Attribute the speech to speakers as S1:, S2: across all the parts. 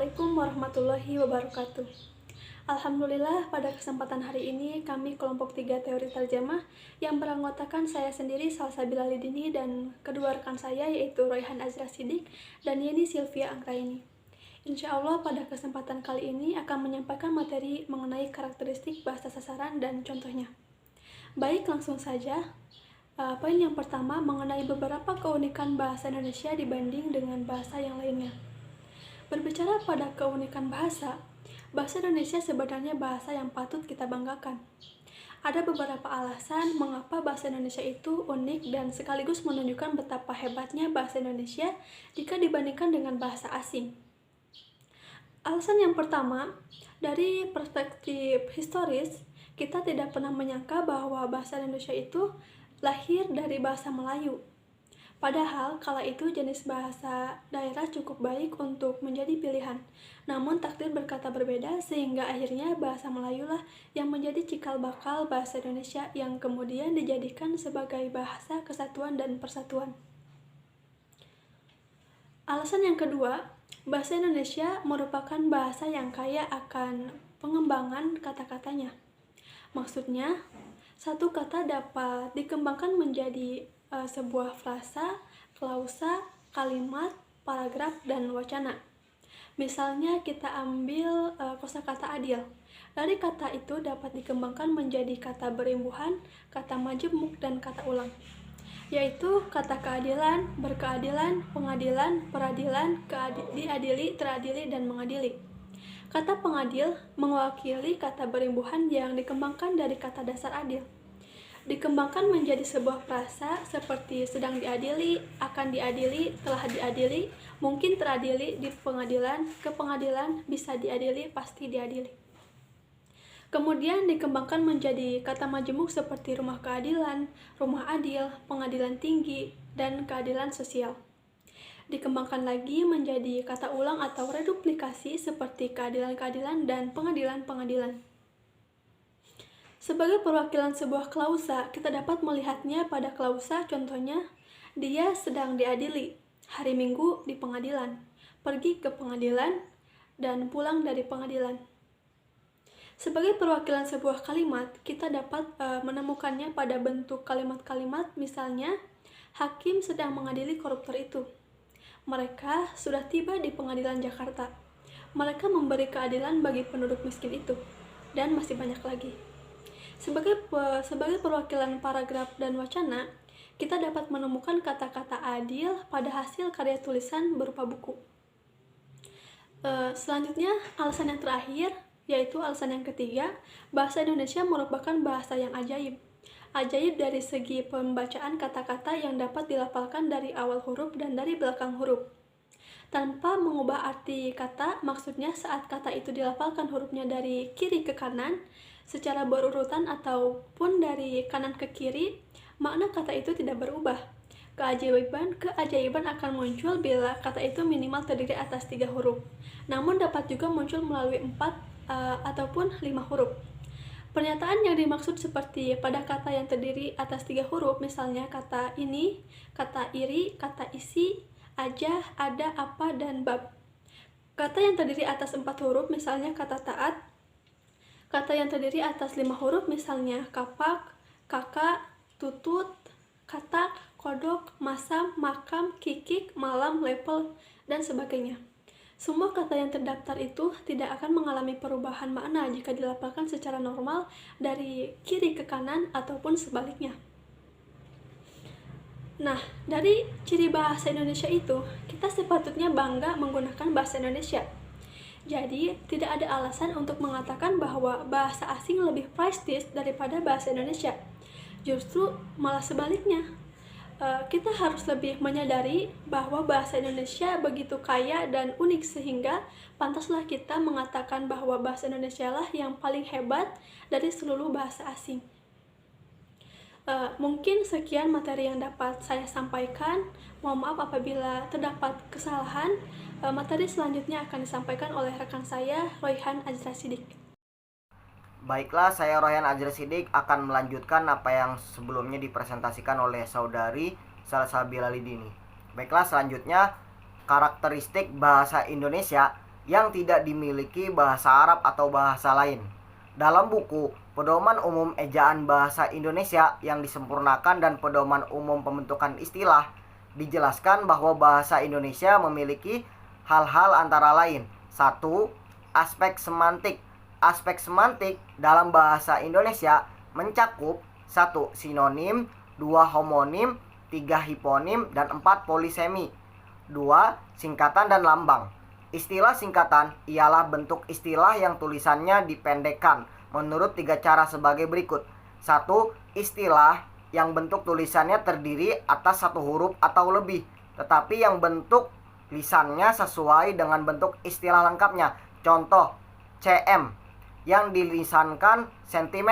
S1: Assalamualaikum warahmatullahi wabarakatuh. Alhamdulillah, pada kesempatan hari ini kami kelompok 3 teori terjemah yang beranggotakan saya sendiri Salsabila Lidini dan kedua rekan saya yaitu Royhan Azra Sidik dan Yeni Sylvia Anggraini. Insya Allah pada kesempatan kali ini akan menyampaikan materi mengenai karakteristik bahasa sasaran dan contohnya. Baik, langsung saja. Poin yang pertama mengenai beberapa keunikan bahasa Indonesia dibanding dengan bahasa yang lainnya. Berbicara pada keunikan bahasa Indonesia sebenarnya bahasa yang patut kita banggakan. Ada beberapa alasan mengapa bahasa Indonesia itu unik dan sekaligus menunjukkan betapa hebatnya bahasa Indonesia jika dibandingkan dengan bahasa asing. Alasan yang pertama, dari perspektif historis, kita tidak pernah menyangka bahwa bahasa Indonesia itu lahir dari bahasa Melayu. Padahal, kala itu jenis bahasa daerah cukup baik untuk menjadi pilihan. Namun takdir berkata berbeda sehingga akhirnya bahasa Melayulah yang menjadi cikal bakal bahasa Indonesia yang kemudian dijadikan sebagai bahasa kesatuan dan persatuan. Alasan yang kedua, bahasa Indonesia merupakan bahasa yang kaya akan pengembangan kata-katanya. Maksudnya, satu kata dapat dikembangkan menjadi sebuah frasa, klausa, kalimat, paragraf, dan wacana. Misalnya kita ambil kosakata adil. Dari kata itu dapat dikembangkan menjadi kata berimbuhan, kata majemuk, dan kata ulang, yaitu kata keadilan, berkeadilan, pengadilan, peradilan, diadili, teradili, dan mengadili. Kata pengadil mewakili kata berimbuhan yang dikembangkan dari kata dasar adil. Dikembangkan menjadi sebuah frasa seperti sedang diadili, akan diadili, telah diadili, mungkin teradili di pengadilan, ke pengadilan, bisa diadili, pasti diadili. Kemudian dikembangkan menjadi kata majemuk seperti rumah keadilan, rumah adil, pengadilan tinggi, dan keadilan sosial. Dikembangkan lagi menjadi kata ulang atau reduplikasi seperti keadilan-keadilan dan pengadilan-pengadilan. Sebagai perwakilan sebuah klausa, kita dapat melihatnya pada klausa, contohnya, dia sedang diadili, hari Minggu di pengadilan, pergi ke pengadilan, dan pulang dari pengadilan. Sebagai perwakilan sebuah kalimat, kita dapat menemukannya pada bentuk kalimat-kalimat, misalnya, hakim sedang mengadili koruptor itu. Mereka sudah tiba di pengadilan Jakarta. Mereka memberi keadilan bagi penduduk miskin itu, dan masih banyak lagi. Sebagai perwakilan paragraf dan wacana, kita dapat menemukan kata-kata adil pada hasil karya tulisan berupa buku. Selanjutnya, alasan yang terakhir, yaitu alasan yang ketiga, bahasa Indonesia merupakan bahasa yang ajaib. Ajaib dari segi pembacaan kata-kata yang dapat dilafalkan dari awal huruf dan dari belakang huruf. Tanpa mengubah arti kata, maksudnya saat kata itu dilafalkan hurufnya dari kiri ke kanan, secara berurutan ataupun dari kanan ke kiri, makna kata itu tidak berubah. Keajaiban akan muncul bila kata itu minimal terdiri atas 3 huruf, namun dapat juga muncul melalui 4 ataupun 5 huruf. Pernyataan yang dimaksud seperti pada kata yang terdiri atas 3 huruf, misalnya kata ini, kata iri, kata isi, aja, ada, apa, dan bab. Kata yang terdiri atas 4 huruf, misalnya kata taat. Kata yang terdiri atas 5 huruf, misalnya kapak, kakak, tutut, katak, kodok, masam, makam, kikik, malam, lepel, dan sebagainya. Semua kata yang terdaftar itu tidak akan mengalami perubahan makna jika dilafalkan secara normal dari kiri ke kanan ataupun sebaliknya. Nah, dari ciri bahasa Indonesia itu, kita sepatutnya bangga menggunakan bahasa Indonesia. Jadi, tidak ada alasan untuk mengatakan bahwa bahasa asing lebih prestis daripada bahasa Indonesia. Justru malah sebaliknya. Kita harus lebih menyadari bahwa bahasa Indonesia begitu kaya dan unik sehingga pantaslah kita mengatakan bahwa bahasa Indonesia lah yang paling hebat dari seluruh bahasa asing. Mungkin sekian materi yang dapat saya sampaikan. Mohon maaf apabila terdapat kesalahan. Materi selanjutnya akan disampaikan oleh rekan saya, Royhan Azra Sidik.
S2: Baiklah, saya Royhan Azra Sidik akan melanjutkan apa yang sebelumnya dipresentasikan oleh saudari Salsabila Lidini. Baiklah, selanjutnya karakteristik bahasa Indonesia yang tidak dimiliki bahasa Arab atau bahasa lain. Dalam buku Pedoman Umum Ejaan Bahasa Indonesia yang disempurnakan dan Pedoman Umum Pembentukan Istilah, dijelaskan bahwa bahasa Indonesia memiliki hal-hal antara lain. 1. Aspek semantik. Aspek semantik dalam bahasa Indonesia mencakup 1. Sinonim, 2. Homonim, 3. Hiponim, dan 4. Polisemi. 2. Singkatan dan lambang. Istilah singkatan ialah bentuk istilah yang tulisannya dipendekkan menurut 3 cara sebagai berikut. 1. Istilah yang bentuk tulisannya terdiri atas 1 huruf atau lebih, tetapi yang bentuk lisannya sesuai dengan bentuk istilah lengkapnya. Contoh, cm yang dilisankan cm,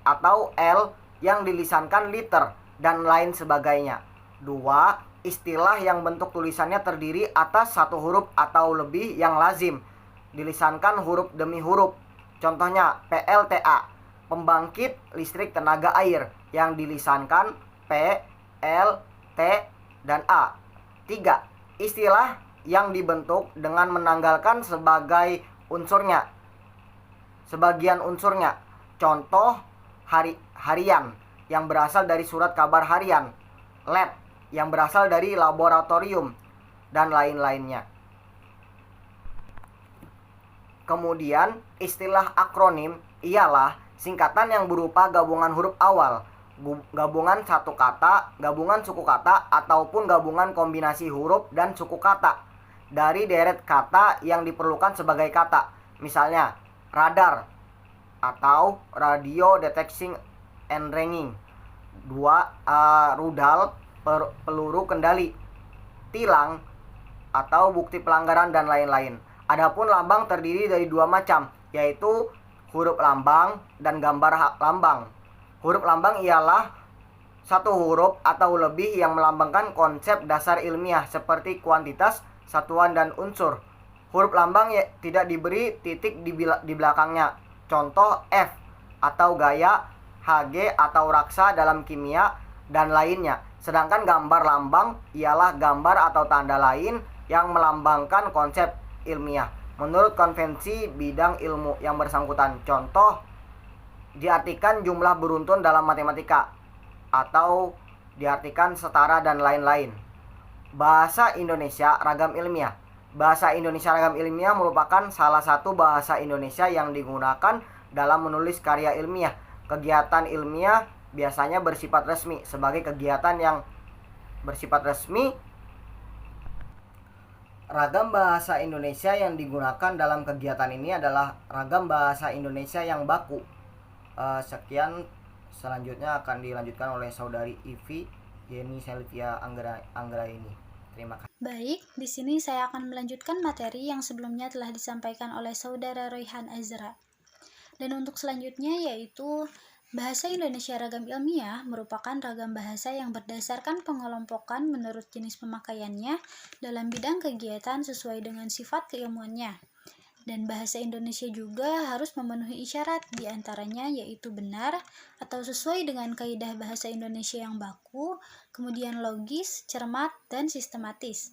S2: atau L yang dilisankan liter, dan lain sebagainya. 2. Istilah yang bentuk tulisannya terdiri atas 1 huruf atau lebih yang lazim, dilisankan huruf demi huruf. Contohnya PLTA, pembangkit listrik tenaga air, yang dilisankan P, L, T, dan A. 3. Istilah yang dibentuk dengan menanggalkan sebagian unsurnya. Contoh, harian yang berasal dari surat kabar harian, lab yang berasal dari laboratorium, dan lain-lainnya. Kemudian, istilah akronim ialah singkatan yang berupa gabungan huruf awal, gabungan satu kata, gabungan suku kata, ataupun gabungan kombinasi huruf dan suku kata dari deret kata yang diperlukan sebagai kata. Misalnya, radar atau radio detection and ranging. 2. Rudal, peluru kendali, tilang atau bukti pelanggaran, dan lain-lain. Adapun lambang terdiri dari 2 macam, yaitu huruf lambang dan gambar lambang. Huruf lambang ialah 1 huruf atau lebih yang melambangkan konsep dasar ilmiah seperti kuantitas, satuan, dan unsur. Huruf lambang tidak diberi titik di belakangnya. Contoh F atau gaya, Hg atau raksa dalam kimia, dan lainnya. Sedangkan gambar lambang ialah gambar atau tanda lain yang melambangkan konsep ilmiah menurut konvensi bidang ilmu yang bersangkutan. Contoh, diartikan jumlah beruntun dalam matematika, atau diartikan setara, dan lain-lain. Bahasa Indonesia Ragam Ilmiah. Bahasa Indonesia Ragam Ilmiah merupakan salah satu bahasa Indonesia yang digunakan dalam menulis karya ilmiah. Kegiatan ilmiah biasanya bersifat resmi. Sebagai kegiatan yang bersifat resmi, ragam bahasa Indonesia yang digunakan dalam kegiatan ini adalah ragam bahasa Indonesia yang baku. Sekian, selanjutnya akan dilanjutkan oleh saudari Ivi Yeni Selvia Anggraini. Terima kasih.
S3: Baik, di sini saya akan melanjutkan materi yang sebelumnya telah disampaikan oleh saudara Royhan Azra. Dan untuk selanjutnya yaitu bahasa Indonesia Ragam Ilmiah merupakan ragam bahasa yang berdasarkan pengelompokan menurut jenis pemakaiannya dalam bidang kegiatan sesuai dengan sifat keilmuannya. Dan bahasa Indonesia juga harus memenuhi isyarat, diantaranya yaitu benar atau sesuai dengan kaidah bahasa Indonesia yang baku, kemudian logis, cermat, dan sistematis.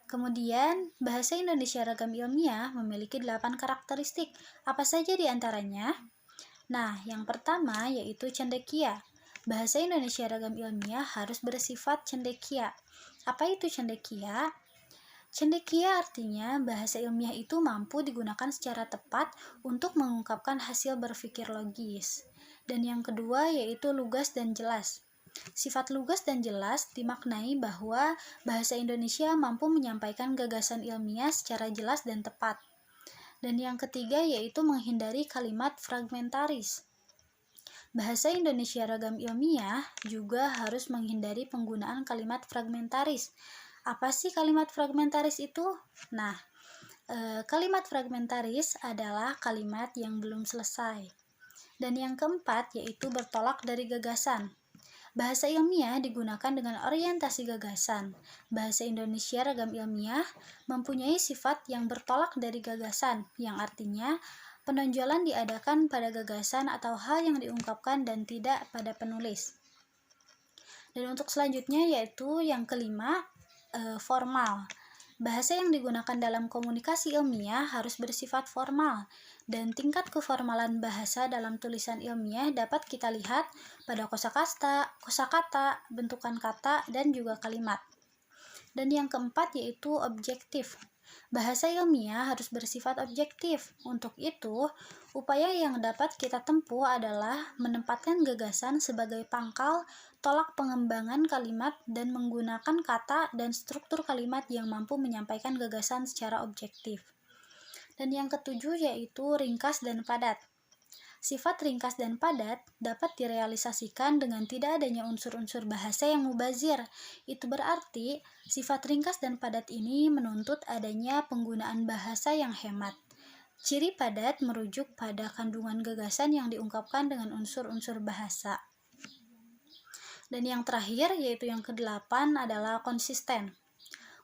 S3: Kemudian, bahasa Indonesia Ragam Ilmiah memiliki 8 karakteristik. Apa saja diantaranya? Nah, yang pertama yaitu cendekia. Bahasa Indonesia Ragam Ilmiah harus bersifat cendekia. Apa itu cendekia? Cendekia artinya bahasa ilmiah itu mampu digunakan secara tepat untuk mengungkapkan hasil berpikir logis. Dan yang kedua yaitu lugas dan jelas. Sifat lugas dan jelas dimaknai bahwa bahasa Indonesia mampu menyampaikan gagasan ilmiah secara jelas dan tepat. Dan yang ketiga yaitu menghindari kalimat fragmentaris. Bahasa Indonesia Ragam Ilmiah juga harus menghindari penggunaan kalimat fragmentaris. Apa sih kalimat fragmentaris itu? Nah, kalimat fragmentaris adalah kalimat yang belum selesai. Dan yang keempat yaitu bertolak dari gagasan. Bahasa ilmiah digunakan dengan orientasi gagasan. Bahasa Indonesia Ragam Ilmiah mempunyai sifat yang bertolak dari gagasan, yang artinya penonjolan diadakan pada gagasan atau hal yang diungkapkan dan tidak pada penulis. Dan untuk selanjutnya yaitu yang kelima, formal. Bahasa yang digunakan dalam komunikasi ilmiah harus bersifat formal, dan tingkat keformalan bahasa dalam tulisan ilmiah dapat kita lihat pada kosakata, bentukan kata, dan juga kalimat. Dan yang keempat yaitu objektif. Bahasa ilmiah harus bersifat objektif. Untuk itu, upaya yang dapat kita tempuh adalah menempatkan gagasan sebagai pangkal tolak pengembangan kalimat dan menggunakan kata dan struktur kalimat yang mampu menyampaikan gagasan secara objektif. Dan yang ketujuh yaitu ringkas dan padat. Sifat ringkas dan padat dapat direalisasikan dengan tidak adanya unsur-unsur bahasa yang mubazir. Itu berarti sifat ringkas dan padat ini menuntut adanya penggunaan bahasa yang hemat. Ciri padat merujuk pada kandungan gagasan yang diungkapkan dengan unsur-unsur bahasa. Dan yang terakhir yaitu yang kedelapan adalah konsisten.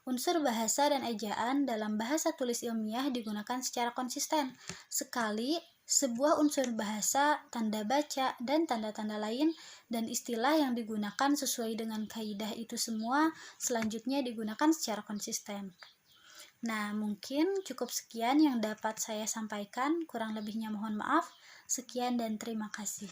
S3: Unsur bahasa dan ejaan dalam bahasa tulis ilmiah digunakan secara konsisten. Sekali sebuah unsur bahasa, tanda baca, dan tanda-tanda lain dan istilah yang digunakan sesuai dengan kaidah itu semua selanjutnya digunakan secara konsisten. Nah, mungkin cukup sekian yang dapat saya sampaikan, kurang lebihnya mohon maaf. Sekian dan terima kasih.